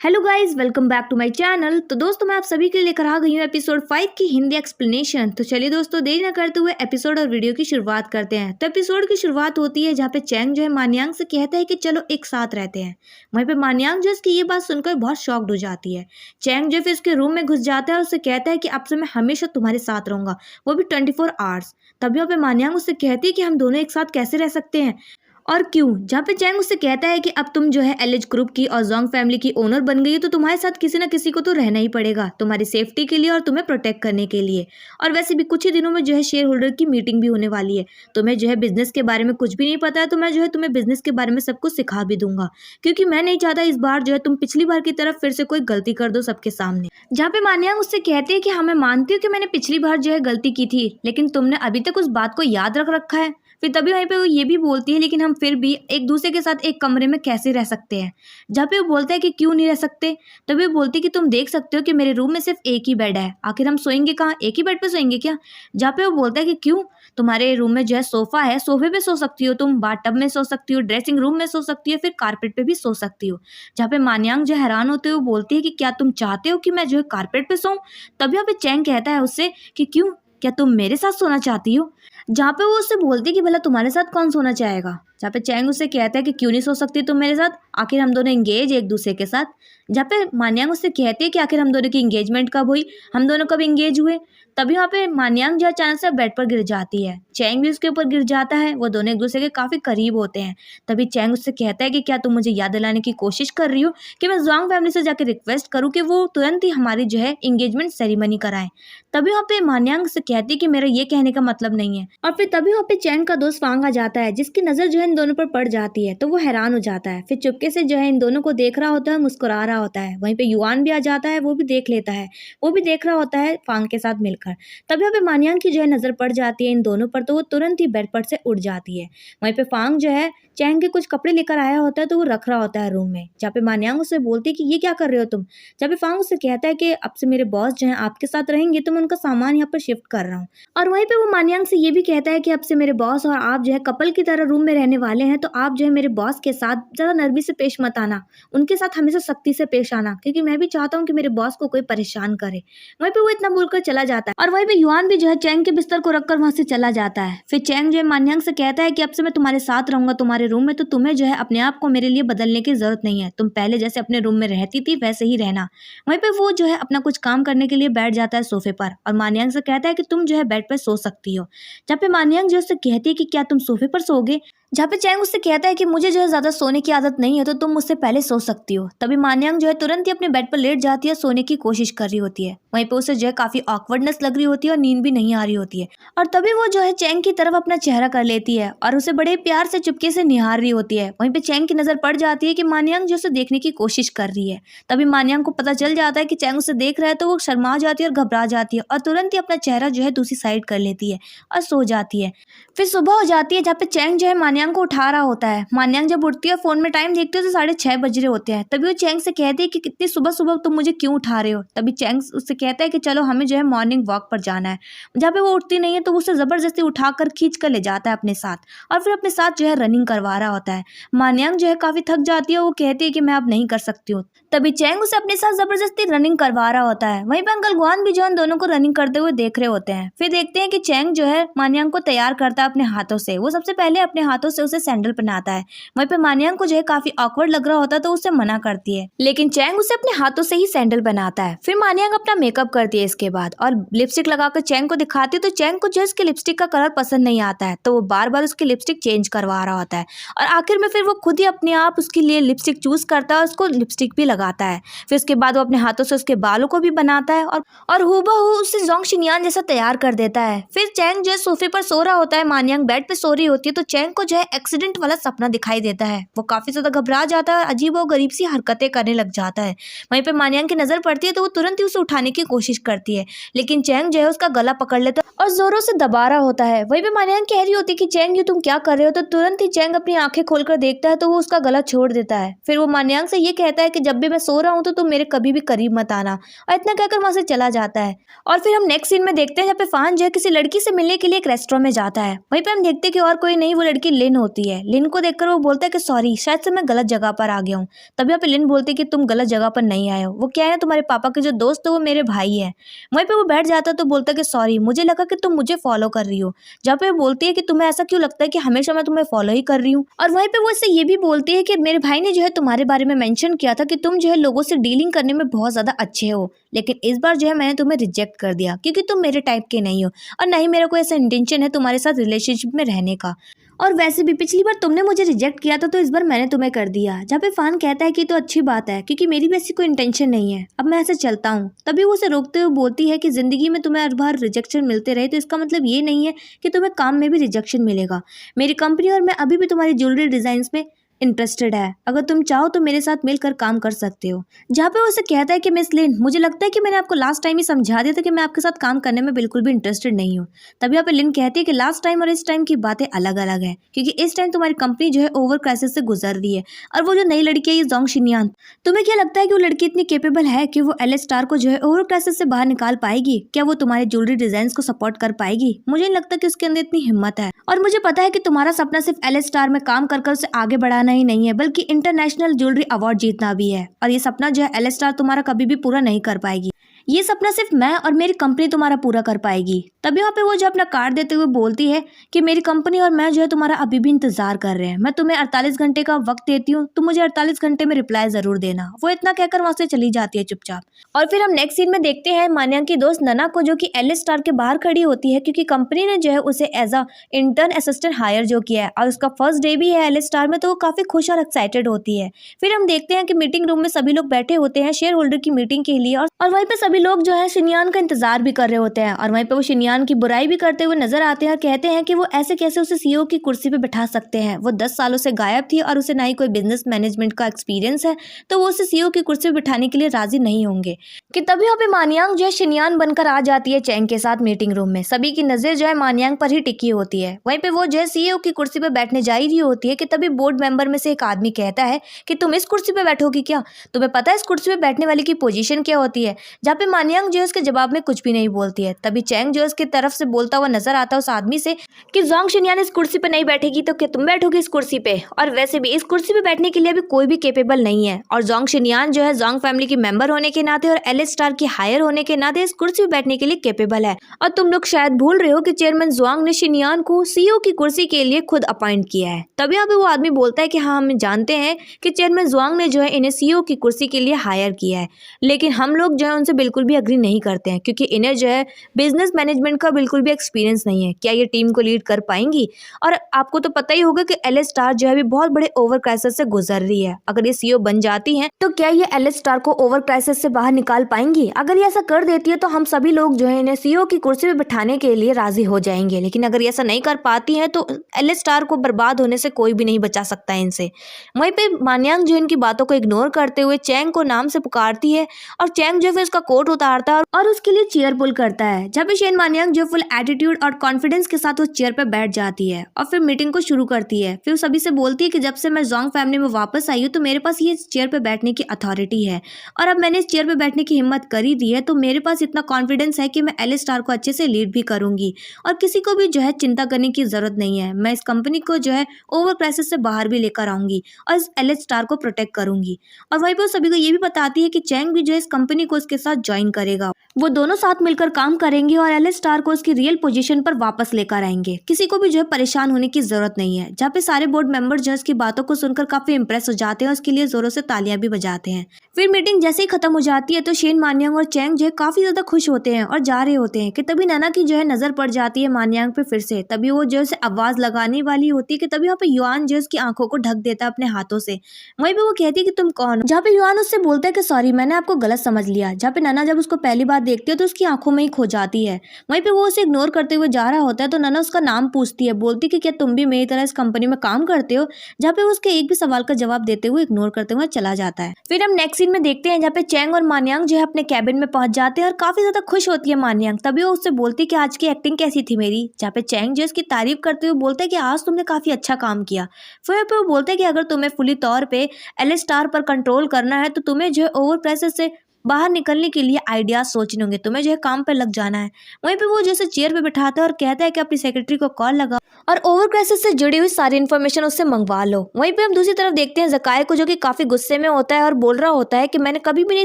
Hello guys, welcome back to my channel. तो दोस्तों, मैं आप सभी के लिए लेकर आ गई हूँ एपिसोड 5 की हिंदी एक्सप्लेनेशन। तो चलिए दोस्तों, देरी न करते हुए एपिसोड और वीडियो की शुरुआत करते हैं। तो एपिसोड की शुरुआत होती है जहाँ पे चैंग जो है मान्यांग से कहता है कि चलो एक साथ रहते हैं। वहीं पे मान्यांग जो इसकी ये बात सुनकर बहुत शॉक्ड हो जाती है। चैंग जो फिर उसके रूम में घुस जाता है और उससे कहता है कि अब से मैं हमेशा तुम्हारे साथ रहूंगा, वो भी 24 आवर्स। तभी वहाँ पे मान्यांग उससे कहती है कि हम दोनों एक साथ कैसे रह सकते हैं और क्यों। जहाँ पे चैंग उससे कहता है कि अब तुम जो है एलिज ग्रुप की और जोंग फैमिली की ओनर बन गई हो, तो तुम्हारे साथ किसी ना किसी को तो रहना ही पड़ेगा, तुम्हारी सेफ्टी के लिए और तुम्हें प्रोटेक्ट करने के लिए। और वैसे भी कुछ ही दिनों में जो है शेयर होल्डर की मीटिंग भी होने वाली है। तुम्हें जो है बिजनेस के बारे में कुछ भी नहीं पता है, तो मैं जो है तुम्हें बिजनेस के बारे में सब कुछ सिखा भी दूंगा, क्योंकि मैं नहीं चाहता इस बार जो है तुम पिछली बार की तरफ फिर से कोई गलती कर दो सबके सामने। जहाँ पे मान्यांग उससे कहती है कि हाँ, मैं मानती हूँ कि मैंने पिछली बार जो है गलती की थी, लेकिन तुमने अभी तक उस बात को याद रख रखा है। फिर तभी वहीं पे वो ये भी बोलती है, लेकिन हम फिर भी एक दूसरे के साथ एक कमरे में कैसे रह सकते हैं। जहाँ पे वो बोलता है कि क्यों नहीं रह सकते, तभी वो बोलती है कि तुम देख सकते हो कि मेरे रूम में सिर्फ एक ही बेड है, आखिर हम सोएंगे कहाँ, एक ही बेड पे सोएंगे क्या। जहाँ पे वो बोलता है कि क्यों, तुम्हारे रूम में जो है सोफा है, सोफे पे सो सकती हो तुम, बाथटब में सो सकती हो, ड्रेसिंग रूम में सो सकती हो, फिर कारपेट पे भी सो सकती हो। जहाँ पे मान्यांग जो हैरान होते हुए बोलती है कि क्या तुम चाहते हो कि मैं जो है कारपेट पे सोऊं। तभी वहाँ पे चैंग कहता है उससे कि क्यों, क्या तुम मेरे साथ सोना चाहती हो। जहाँ पे वो उससे बोलती है कि भला तुम्हारे साथ कौन सोना चाहेगा। जहाँ पे चैंग उससे कहता है कि क्यों नहीं सो सकती तुम मेरे साथ, आखिर हम दोनों एंगेज एक दूसरे के साथ। जहाँ पे मान्यांग उससे कहती है कि आखिर हम दोनों की एंगेजमेंट कब हुई, हम दोनों कब एंगेज हुए। तभी वहाँ पे मान्यांग जो अचानक से बेड पर गिर जाती है, चैंग भी उसके ऊपर गिर जाता है, वो दोनों एक दूसरे के काफी करीब होते हैं। तभी चैंग उससे कहता है कि क्या तुम मुझे याद दिलाने की कोशिश कर रही हो कि मैं जोंग फैमिली से जाकर रिक्वेस्ट करूँ कि वो तुरंत ही हमारी जो है एंगेजमेंट सेरेमनी कराएं। तभी वहाँ पे मान्यांग से कहती है कि मेरा ये कहने का मतलब नहीं है। और फिर तभी वहाँ पे चैंग का दोस्त फांग आ जाता है, जिसकी नजर जो है इन दोनों पर पड़ जाती है, तो वो हैरान हो जाता है। फिर चुपके से जो है इन दोनों को देख रहा होता है, मुस्कुरा रहा होता है। वहीं पे युआन भी आ जाता है, वो भी देख लेता है, वो भी देख रहा होता है फांग के साथ मिलकर। तभी वहाँ पे मान्यांग की जो है नजर पड़ जाती है इन दोनों पर, तो वो तुरंत ही बेड पर से उठ जाती है। वहीं पे फांग जो है चैंग के कुछ कपड़े लेकर आया होता है, तो वो रख रहा होता है रूम में। जहाँ पे मान्यांग उससे बोलती है कि ये क्या कर रहे हो तुम। जहाँ पे फांग उससे कहता है कि अब से मेरे बॉस जो है आपके साथ रहेंगे, तो मैं उनका सामान यहाँ पर शिफ्ट कर रहा हूँ। और वहीं पे वो मान्यांग से ये भी कहता है कि अब से मेरे बॉस और आप जो है कपल की तरह रूम में रहने वाले हैं, तो आप जो है मेरे बॉस के साथ ज्यादा नरमी से पेश मत आना, उनके साथ हमेशा सख्ती से पेश आना, क्योंकि मैं भी चाहता हूँ कि मेरे बॉस को कोई परेशान करे। वहीं पे वो इतना बोलकर चला जाता है और वहीं पे युआन भी जो है चैंग के बिस्तर को रखकर वहां से चला जाता है। फिर चैंग जो है मान्यांग से कहता है कि अब से मैं तुम्हारे साथ रहूंगा तुम्हारे रूम में, तो तुम्हें जो है अपने आप को मेरे लिए बदलने की जरूरत नहीं है, तुम पहले जैसे अपने रूम में रहती थी वैसे ही रहना। वहीं पे वो जो है अपना कुछ काम करने के लिए बैठ जाता है सोफे पर और मान्यांग से कहता है कि तुम जो है बेड पर सो सकती हो। जहाँ पे मान्यांग जो उससे कहती है कि क्या तुम सोफे पर सोओगे। जहाँ पे चैंग उससे कहता है कि मुझे जो है ज्यादा सोने की आदत नहीं है, तो तुम मुझसे पहले सो सकती हो। तभी मान्यांग जो है तुरंत ही अपने बेड पर लेट जाती है, सोने की कोशिश कर रही होती है। वहीं पे उसे जो है काफी ऑकवर्डनेस लग रही होती है और नींद भी नहीं आ रही होती है। और तभी वो जो है चैंग की तरफ अपना चेहरा कर लेती है और उसे बड़े प्यार से चुपके से निहार रही होती है। वहीं पे चैंग की नजर पड़ जाती है कि मान्यांग जो उसे देखने की कोशिश कर रही है। तभी मान्यांग को पता चल जाता है कि चैंग उसे देख रहा है, तो वो शर्मा जाती है और घबरा जाती है और तुरंत ही अपना चेहरा जो है दूसरी साइड कर लेती है और सो जाती है। फिर सुबह हो जाती है, जहाँ पे चैंग जो है मान्यांग को उठा रहा होता है। मान्यांग जब उठती है फोन में टाइम देखती है तो 6:30 बज रहे होते हैं। तभी वो चैंग से कहती है कि कितनी सुबह सुबह तुम मुझे क्यों उठा रहे हो। तभी चैंग उससे कहता है कि चलो हमें जो है मॉर्निंग वॉक पर जाना है। जहाँ पे वो उठती नहीं है, तो उसे जबरदस्ती उठाकर खींच कर ले जाता है अपने साथ और फिर अपने साथ जो है रनिंग करवा रहा होता है। मान्यांग जो है काफी थक जाती है, वो कहती है कि मैं अब नहीं कर सकती हूँ। तभी चैंग उसे अपने साथ जबरदस्ती रनिंग करवा रहा होता है। वहीं पे अंकल गुआन भी जो है दोनों को रनिंग करते हुए देख रहे होते हैं। फिर देखते हैं कि चैंग जो है मान्यांग को तैयार करता है अपने हाथों से। वो सबसे पहले अपने हाथों से उसे सैंडल पहनाता है। वहीं पे मान्यांग को जो है काफी ऑकवर्ड लग रहा होता है, तो उसे मना करती है, लेकिन चैंग उसे अपने हाथों से ही सैंडल बनाता है। फिर मान्यांग अपना मेकअप करती है इसके बाद और लिपस्टिक लगाकर चैंग को दिखाती है, तो चैंग को जो उसके लिपस्टिक का कलर पसंद नहीं आता है, तो वो बार बार उसकी लिपस्टिक चेंज करवा रहा होता है और आखिर में फिर वो खुद ही अपने आप उसके लिए लिपस्टिक चूज करता है और उसको लिपस्टिक भी लगाता है। फिर उसके बाद वो अपने हाथों से उसके बालों को भी बनाता है और हूबहू उसे जोंग शिनयान जैसा तैयार कर देता है। फिर चैंग जो है सोफे पर सो रहा होता है, मान्यांग बेड पे सो रही होती है, तो चैंग को जो है एक्सीडेंट वाला सपना दिखाई देता है। वो काफी ज्यादा घबरा जाता है और अजीब और गरीब सी हरकतें करने लग जाता है। वहीं पे मान्यांग की नजर पड़ती है, तो वो तुरंत ही उसे उठाने की कोशिश करती है, लेकिन चैंग जो है उसका गला पकड़ लेता है और जोरों से दबा रहा होता है। वहीं पे मान्यांग कह रही होती है कि चैंग ये तुम क्या कर रहे हो, तो तुरंत ही चैंग अपनी आंखें खोलकर देखता है, तो वो उसका गला छोड़ देता है। फिर वो मान्यांग से ये कहता है कि जब भी मैं सो रहा हूँ तो तुम मेरे कभी भी करीब मत आना, और इतना कहकर वहां से चला जाता है। और फिर हम नेक्स्ट सीन में देखते हैं जहाँ पे फान जो है किसी लड़की से मिलने के लिए एक रेस्टोरेंट में जाता है। वहीं पे हम देखते हैं कि और कोई नहीं, वो लड़की लिन होती है। लिन को देखकर वो बोलता है कि सॉरी, शायद से मैं गलत जगह पर आ गया हूँ। तभी यहाँ पे लिन बोलती है कि तुम गलत जगह पर नहीं आए हो, वो क्या है तुम्हारे पापा के जो दोस्त है वो मेरे भाई है। वहीं पे वो बैठ जाता है तो बोलता है कि सॉरी, मुझे लगा कि तुम मुझे फॉलो कर रही हो। जहाँ पे वो बोलती है कि तुम्हें ऐसा क्यों लगता है कि हमेशा मैं तुम्हें फॉलो ही कर रही हूँ। और वहीं पे वो इससे ये भी बोलती है कि मेरे भाई ने जो है तुम्हारे बारे में मेंशन किया था कि तुम जो है लोगों से डीलिंग करने में बहुत ज्यादा अच्छे हो, लेकिन इस बार जो है मैंने तुम्हें रिजेक्ट कर दिया क्योंकि तुम मेरे टाइप के नहीं हो और ना ही मेरा कोई ऐसा इंटेंशन है तुम्हारे साथ रिलेशनशिप में रहने का। और वैसे भी पिछली बार तुमने मुझे रिजेक्ट किया था तो इस बार मैंने तुम्हें कर दिया। जहाँ पे फान कहता है कि तो अच्छी बात है क्योंकि मेरी भी ऐसी कोई इंटेंशन नहीं है, अब मैं ऐसे चलता हूँ। तभी वो उसे रोकते हुए बोलती है कि जिंदगी में तुम्हें हर बार रिजेक्शन मिलते रहे तो इसका मतलब ये नहीं है कि तुम्हें काम में भी रिजेक्शन मिलेगा। मेरी कंपनी और मैं अभी भी तुम्हारी ज्वेलरी डिजाइन में इंटरेस्टेड है, अगर तुम चाहो तो मेरे साथ मिलकर काम कर सकते हो। जहाँ पे वो उसे कहता है कि मिस लिन, मुझे लगता है कि मैंने आपको लास्ट टाइम ही समझा दिया था कि मैं आपके साथ काम करने में बिल्कुल भी इंटरेस्टेड नहीं हूँ। तभी यहाँ पे लिन कहती है कि लास्ट टाइम और इस टाइम की बातें अलग अलग है क्योंकि इस टाइम तुम्हारी कंपनी जो है ओवर क्राइसिस से गुजर रही है। और वो जो नई लड़की है ये जोंग शिनयान, तुम्हें क्या लगता है कि वो लड़की इतनी केपेबल है कि वो एल स्टार को जो है ओवर क्राइसिस से बाहर निकाल पाएगी? क्या वो तुम्हारे ज्वेलरी डिजाइन को सपोर्ट कर पाएगी? मुझे नहीं लगता कि उसके अंदर इतनी हिम्मत है। और मुझे पता है कि तुम्हारा सपना सिर्फ एल स्टार में काम कर उसे आगे बढ़ाना ही नहीं है बल्कि इंटरनेशनल ज्वेलरी अवार्ड जीतना भी है। और ये सपना जो है एल स्टार तुम्हारा कभी भी पूरा नहीं कर पाएगी, ये सपना सिर्फ मैं और मेरी कंपनी तुम्हारा पूरा कर पाएगी। तभी यहाँ पे वो जो अपना कार्ड देते हुए बोलती है कि मेरी कंपनी और मैं जो है तुम्हारा अभी भी इंतजार कर रहे हैं, मैं तुम्हें 48 घंटे का वक्त देती हूँ, तुम मुझे 48 घंटे में रिप्लाई जरूर देना। वो इतना कहकर वहां से चली जाती है चुपचाप। और फिर हम नेक्स्ट सीन में देखते हैं मान्यांग की दोस्त नना को जो कि एल स्टार के बाहर खड़ी होती है क्योंकि कंपनी ने जो है उसे as a intern assistant hire जो किया है और उसका फर्स्ट डे भी है एल स्टार में, तो वो काफी खुश और एक्साइटेड होती है। फिर हम देखते हैं कि मीटिंग रूम में सभी लोग बैठे होते हैं शेयर होल्डर की मीटिंग के लिए और वहीं पे सभी लोग जो है शिनयान का इंतजार भी कर रहे होते हैं। और वहीं पे वो शिनयान की बुराई भी करते हुए नजर आते हैं और कहते हैं कि वो ऐसे कैसे उसे सीईओ की कुर्सी पे बैठा सकते हैं, वो 10 सालों से गायब थी और उसे ना ही कोई बिजनेस मैनेजमेंट का एक्सपीरियंस है, तो वो उसे सीईओ की कुर्सी पे बिठाने के लिए राजी नहीं होंगे। कि तभी यहाँ पे मान्यांग जो है शिनयान बनकर आ जाती है चैंग के साथ मीटिंग रूम में। सभी की नजर जो है मान्यांग पर ही टिकी होती है। वहीं पे वो जो है सीईओ की कुर्सी पे बैठने जा रही होती है कि तभी बोर्ड मेंबर में से एक आदमी कहता है कि तुम इस कुर्सी पे बैठोगी क्या? तुम्हें पता है इस कुर्सी पे बैठने वाले की पोजीशन क्या होती है? जहाँ पे मान्यांग जो है उसके जवाब में कुछ भी नहीं बोलती है। तभी चैंग जो है उसकी तरफ से बोलता हुआ नजर आता है उस आदमी से कि जोंग शिनयान इस कुर्सी पे नहीं बैठेगी तो क्या तुम बैठोगी इस कुर्सी पे? और वैसे भी इस कुर्सी पे बैठने के लिए अभी कोई भी केपेबल नहीं है। और जोंग शिनयान जो है जोंग फैमिली की मेंबर होने के नाते और एल स्टार की हायर होने के नाते इस कुर्सी पे बैठने के लिए केपेबल है। और तुम लोग शायद भूल रहे हो कि चेयरमैन जोंग ने शिनयान को सीईओ की कुर्सी के लिए खुद अपॉइंट किया है। तभी यहाँ पे वो आदमी बोलता है कि हाँ, हम जानते हैं कि चेयरमैन जोंग ने जो है इन्हें सीईओ की कुर्सी के लिए हायर किया है, लेकिन हम लोग जो है उनसे बिल्कुल भी अग्री नहीं करते हैं क्योंकि इन्हें जो है बिजनेस मैनेजमेंट का बिल्कुल भी एक्सपीरियंस नहीं है। क्या ये टीम को लीड कर पाएंगी? और आपको तो पता ही होगा कि एल स्टार जो है अभी बहुत बड़े ओवर क्राइसिस से गुजर रही है। अगर ये सीईओ बन जाती हैं तो क्या ये एल स्टार को ओवर क्राइसिस से बाहर निकाल पाएंगी? अगर ये ऐसा कर देती है तो हम सभी लोग जो है इन्हें सीईओ की कुर्सी पे बिठाने के लिए राजी हो जाएंगे, लेकिन अगर ये ऐसा नहीं कर पाती है तो एल स्टार को बर्बाद होने से कोई भी नहीं बचा सकता है इनसे। वहीं पे मान्यांग जो इनकी बातों को इग्नोर करते हुए चैंग को नाम से पुकारती है और चैंग जो है उसका कोट उतारता है और उसके लिए चेयर पुल करता है। जब शेन मान्यांग जो फुल एटीट्यूड और कॉन्फिडेंस के साथ उस चेयर पे बैठ जाती है और फिर मीटिंग को शुरू करती है। फिर सभी से बोलती है कि जब से मैं जोंग फैमिली में वापस आई हूँ तो मेरे पास ये चेयर पे बैठने की अथॉरिटी है और अब मैंने इस चेयर पे बैठने की हिम्मत कर ही दी है तो मेरे पास इतना कॉन्फिडेंस है कि मैं एल स्टार को अच्छे से लीड भी करूंगी और किसी को भी जो है चिंता करने की जरूरत नहीं है। मैं इस कंपनी को जो है ओवर क्राइसिस से बाहर भी लेकर आऊंगी और इस एल स्टार को प्रोटेक्ट करूंगी। और वहीं पर सभी को ये भी बताती है कि चैंग भी जो है इस कंपनी को उसके साथ ज्वाइन करेगा, वो दोनों साथ मिलकर काम करेंगे और एल स्टार को उसकी रियल पोजीशन पर वापस लेकर आएंगे। किसी को भी जो है परेशान होने की जरूरत नहीं है। जहाँ पे सारे बोर्ड मेंबर जो है इसकी बातों को सुनकर काफी इंप्रेस हो जाते हैं और उसके लिए जोरों से तालियां भी बजाते हैं। फिर मीटिंग जैसे ही खत्म हो जाती है तो शेन मान्यांग और चैंग जो है काफी ज्यादा खुश होते हैं और जा रहे होते हैं कि तभी नना की जो है नजर पड़ जाती है मान्यांग पे फिर से। तभी वो जो है आवाज लगाने वाली होती है कि तभी वहाँ पे युआन जो है उसकी आंखों को ढक देता है अपने हाथों से। वहीं पे वो कहती है कि तुम कौन हो? जहाँ पे युआन उससे बोलता है कि सॉरी, मैंने आपको गलत समझ लिया। जहाँ पे नना जब उसको पहली बार देखती है तो उसकी आंखों में ही खो जाती है। वहीं पे वो उसे इग्नोर करते हुए जा रहा होता है तो नना उसका नाम पूछती है, बोलती कि क्या तुम भी मेरी तरह इस कंपनी में काम करते हो? जहाँ पे वो उसके एक भी सवाल का जवाब देते हुए इग्नोर करते हुए चला जाता है। फिर हम नेक्स्ट सीन में देखते हैं जहाँ पे चैंग और मान्यांग जो है अपने कैबिन में पहुंच जाते हैं और काफी ज्यादा खुश होती है मान्यांग। तभी वो उससे बोलती है कि आज की एक्टिंग कैसी थी मेरी? जहाँ पे चैंग जो इसकी तारीफ करते हुए बोलता है कि आज तुमने काफी अच्छा काम किया। फिर वो बोलता है कि अगर तुम्हें फुली तौर पे एल स्टार पर कंट्रोल करना है तो तुम्हें जो है ओवर प्रेशर से बाहर निकलने के लिए आइडियाज सोचने होंगे, तुम्हें जो है काम पे लग जाना है। वहीं पे वो जैसे चेयर पे बिठाता है और कहता है कि अपनी सेक्रेटरी को कॉल लगा और ओवर क्राइसिस से जुड़ी हुई सारी इन्फॉर्मेशन उससे मंगवा लो। वहीं पे हम दूसरी तरफ देखते हैं ज़काय को, जो कि काफी गुस्से में होता है और बोल रहा होता है कि मैंने कभी भी नहीं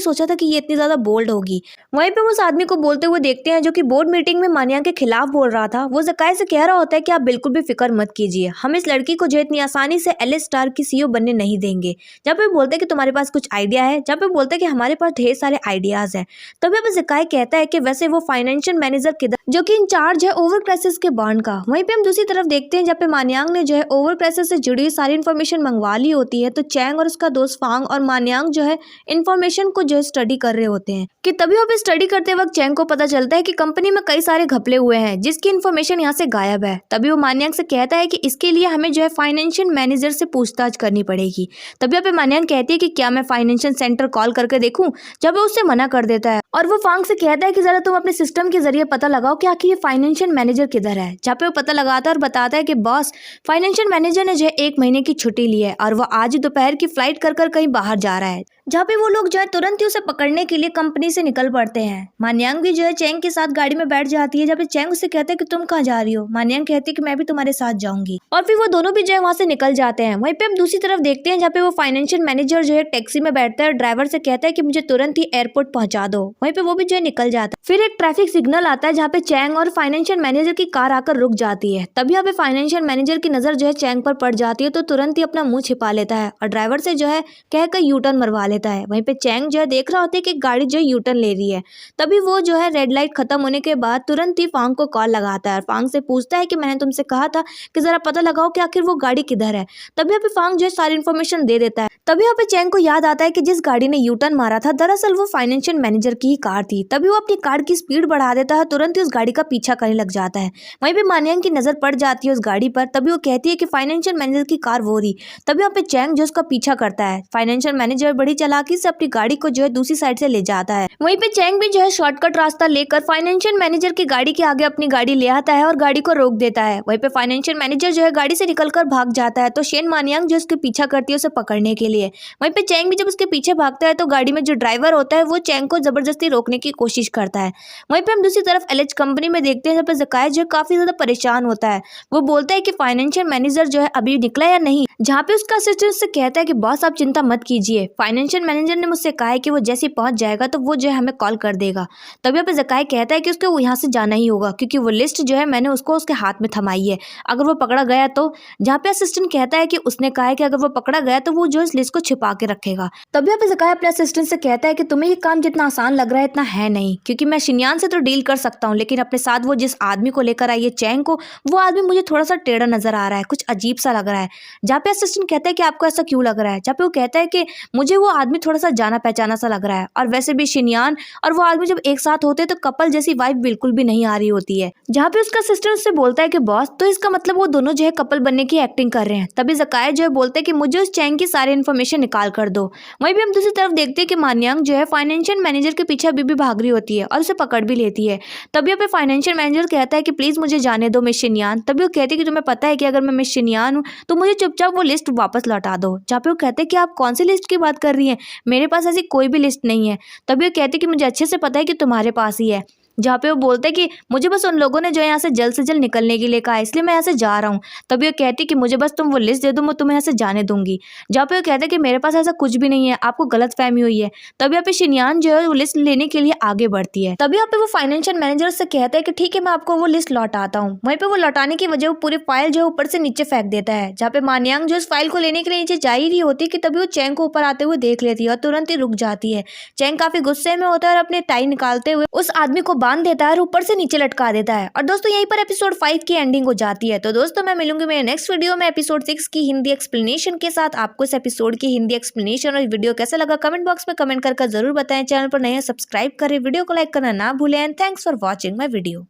सोचा था कि ये इतनी ज्यादा बोल्ड होगी। वहीं पे उस आदमी को बोलते हुए देखते हैं जो कि बोर्ड मीटिंग में मानिया के खिलाफ बोल रहा था। वो ज़काय से कह रहा होता है कि आप बिल्कुल भी फिक्र मत कीजिए, हम इस लड़की को जो इतनी आसानी से एलिस स्टार की सीईओ बनने नहीं देंगे। जहाँ पे बोलते हैं कि तुम्हारे पास कुछ आइडिया है, जहाँ पे बोलते हैं कि हमारे पास ढेर सारे आइडियाज हैं। तभी अब ज़काय कहता है कि वैसे वो फाइनेंशियल मैनेजर किधर, जो कि इंचार्ज है ओवर क्राइसिस के बॉन्ड का। वहीं पे हम दूसरी तरफ देखते हैं जहाँ पे मान्यांग ने जो है ओवर क्राइसिस से जुड़ी हुई सारी इन्फॉर्मेशन मंगवा ली होती है। तो चैंग और उसका दोस्त फांग और मान्यांग जो है इन्फॉर्मेशन को जो है स्टडी कर रहे होते हैं कि तभी अब स्टडी करते वक्त चैंग को पता चलता है कि कंपनी में कई सारे घपले हुए हैं जिसकी इन्फॉर्मेशन यहाँ से गायब है। तभी वो मान्यांग से कहता है कि इसके लिए हमें जो है फाइनेंशियल मैनेजर से पूछताछ करनी पड़ेगी। तभी अब मान्यांग कहती है कि क्या मैं फाइनेंशियल सेंटर कॉल करके देखूं, जब वो उससे मना कर देता है और वो फांग से कहता है कि जरा तुम अपने सिस्टम के जरिए पता लगाओ कि आखिर ये फाइनेंशियल मैनेजर किधर है। जहाँ पे वो पता लगाता है और बताता है कि बॉस, फाइनेंशियल मैनेजर ने जो है 1 महीने की छुट्टी ली है और वो आज ही दोपहर की फ्लाइट कर कहीं बाहर जा रहा है। जहाँ पे वो लोग जो है तुरंत ही उसे पकड़ने के लिए कंपनी से निकल पड़ते हैं। मान्यांग भी जो है चैंग के साथ गाड़ी में बैठ जाती है। जहाँ पे चैंग उससे कहते हैं कि तुम कहाँ जा रही हो। मान्यांग कहती है कि मैं भी तुम्हारे साथ जाऊंगी और फिर वो दोनों भी जो है वहां से निकल जाते हैं। वहीं पे हम दूसरी तरफ देखते हैं जहाँ पे वो फाइनेंशियल मैनेजर जो है टैक्सी में बैठता है और ड्राइवर से कहता है कि मुझे तुरंत ही एयरपोर्ट पहुंचा दो। वहीं पे वो भी जो है निकल जाता है। फिर एक ट्रैफिक सिग्नल आता है जहाँ पे चैंग और फाइनेंशियल मैनेजर की कार आकर रुक जाती है। तभी यहाँ पे फाइनेंशियल मैनेजर की नजर जो है चैंग पर पड़ जाती है, तो तुरंत ही अपना मुंह छिपा लेता है और ड्राइवर से जो है कहकर यू टर्न मरवा लेता है। वहीं पे चैंग जो है देख रहा होता है कि गाड़ी जो है यू टर्न ले रही है। तभी वो जो है रेड लाइट खत्म होने के बाद तुरंत ही फांग को कॉल लगाता है और फांग से पूछता है कि मैंने तुमसे कहा था कि जरा पता लगाओ कि आखिर वो गाड़ी किधर है। तभी यहाँ पे फांग जो है सारी इन्फॉर्मेशन दे देता है। तभी यहाँ पे चैंग को याद आता है कि जिस गाड़ी ने यू टर्न मारा था दरअसल वो फाइनेंशियल मैनेजर की ही कार थी। तभी वो अपनी कार की स्पीड बढ़ा देता है, तुरंत ही उस गाड़ी का पीछा करने लग जाता है। वहीं पे मान्यांग की नजर पड़ जाती है उस गाड़ी पर। तभी वो कहती है कि फाइनेंशियल मैनेजर की कार वो रही। तभी यहाँ पे चैंग जो उसका पीछा करता है। फाइनेंशियल मैनेजर बड़ी चालाकी से अपनी गाड़ी को जो है दूसरी साइड से ले जाता है। वहीं पे चैंग भी जो है शॉर्टकट रास्ता लेकर फाइनेंशियल मैनेजर की गाड़ी के आगे अपनी गाड़ी ले आता है और गाड़ी को रोक देता है। वहीं पे फाइनेंशियल मैनेजर जो है गाड़ी से निकलकर भाग जाता है। तो शेन मान्यांग जो उसके पीछा करती है उसे पकड़ने के लिए। वहीं पे चैंग भी जब उसके पीछे भागता है तो गाड़ी में जो ड्राइवर होता है वो चैंग को जबरदस्ती रोकने की कोशिश करता है। वहीं पे हम दूसरी तरफ एलएच कंपनी में देखते हैं जब ज़काय जो है काफी ज्यादा परेशान होता है। वो बोलता है कि फाइनेंशियल मैनेजर जो है अभी निकला या नहीं, जहाँ पे उसका असिस्टेंट से कहता है कि बॉस आप चिंता मत कीजिए, फाइनेंशियल मैनेजर ने मुझसे कहा है कि वो जैसे पहुंच जाएगा तो वो जो है हमें कॉल कर देगा। तभी यहाँ पे ज़काय कहता है कि उसको यहाँ से जाना ही होगा क्योंकि वो लिस्ट जो है मैंने उसको उसके हाथ में थमाई है, अगर वो पकड़ा गया तो। जहाँ पे असिस्टेंट कहता है कि उसने कहा है कि अगर वो पकड़ा गया तो वो जो इस लिस्ट को छिपा के रखेगा। तभी यहाँ पे ज़काय अपने असिस्टेंट से कहता है कि तुम्हें ये काम जितना आसान लग रहा है इतना है नहीं, क्योंकि मैं शिनयान से तो डील कर सकता हूँ लेकिन अपने साथ वो जिस आदमी को लेकर आई है चैंग को, वो आदमी मुझे थोड़ा सा टेढ़ा नजर आ रहा है, कुछ अजीब सा लग रहा है। जहाँ पे असिस्टेंट कहता है कि आपको ऐसा क्यों लग रहा है। जहाँ पे वो कहता है कि मुझे वो आदमी थोड़ा सा जाना पहचाना सा लग रहा है और वैसे भी शिनयान और वो आदमी जब एक साथ होते हैं तो कपल जैसी वाइब बिल्कुल भी नहीं आ रही होती है। जहाँ पे उसका असिस्टेंट उससे बोलता है कि बॉस तो इसका मतलब वो दोनों जो है कपल बनने की एक्टिंग कर रहे हैं। तभी ज़काय जो है बोलते हैं कि मुझे उस चैंग की सारी इन्फॉर्मेशन निकाल कर दो। वहीं भी हम दूसरी तरफ देखते हैं कि मान्यांग जो है फाइनेंशियल मैनेजर के पीछे अभी भी भाग रही होती है और उसे पकड़ भी लेती है। तभी यहाँ पे फाइनेंशियल मैनेजर कहता है कि प्लीज मुझे जाने दो मिस शिनयान। तभी वो कहती है कि तुम्हें पता है कि अगर मैं मिस शिनयान हूँ तो मुझे चुपचाप वो लिस्ट वापस लौटा दो। जहाँ पे वो कहते हैं कि आप कौन सी लिस्ट की बात कर रही हैं, मेरे पास ऐसी कोई भी लिस्ट नहीं है। तभी वो कहते हैं कि मुझे अच्छे से पता है कि तुम्हारे पास ही है। जहाँ पे वो बोलते हैं कि मुझे बस उन लोगों ने जो है यहाँ से जल्द निकलने के लिए कहा है, इसलिए मैं यहाँ से जा रहा हूँ। तभी वो कहती है कि मुझे बस तुम वो लिस्ट दे दो, मैं तुम्हें यहाँ से जाने दूंगी। जहाँ पे वो कहते हैं कि मेरे पास ऐसा कुछ भी नहीं है, आपको गलतफहमी हुई है। तभी यहाँ पे शिनयान जो है वो लिस्ट लेने के लिए आगे बढ़ती है। तभी यहाँ पे वो फाइनेंशियल मैनेजर से कहता है कि ठीक है मैं आपको वो लिस्ट लौटाता हूँ। वहीं पे वो लौटाने की वजह वो पूरी फाइल जो है ऊपर से नीचे फेंक देता है। जहाँ पे मान्यांग जो इस फाइल को लेने के लिए नीचे जा ही रही होती है कि तभी वो चैंग को ऊपर आते हुए देख लेती है और तुरंत ही रुक जाती है। चैंग काफी गुस्से में होता है और अपने टाई निकालते हुए उस आदमी को बांध देता है और ऊपर से नीचे लटका देता है। और दोस्तों यहीं पर एपिसोड 5 की एंडिंग हो जाती है। तो दोस्तों मैं मिलूंगी मेरे नेक्स्ट वीडियो में एपिसोड 6 की हिंदी एक्सप्लेनेशन के साथ। आपको इस एपिसोड की हिंदी एक्सप्लेनेशन और वीडियो कैसा लगा कमेंट बॉक्स में कमेंट कर जरूर बताएं। चैनल पर नए सब्सक्राइब करें, वीडियो को लाइक करना ना भूलें। Thanks for watching my video.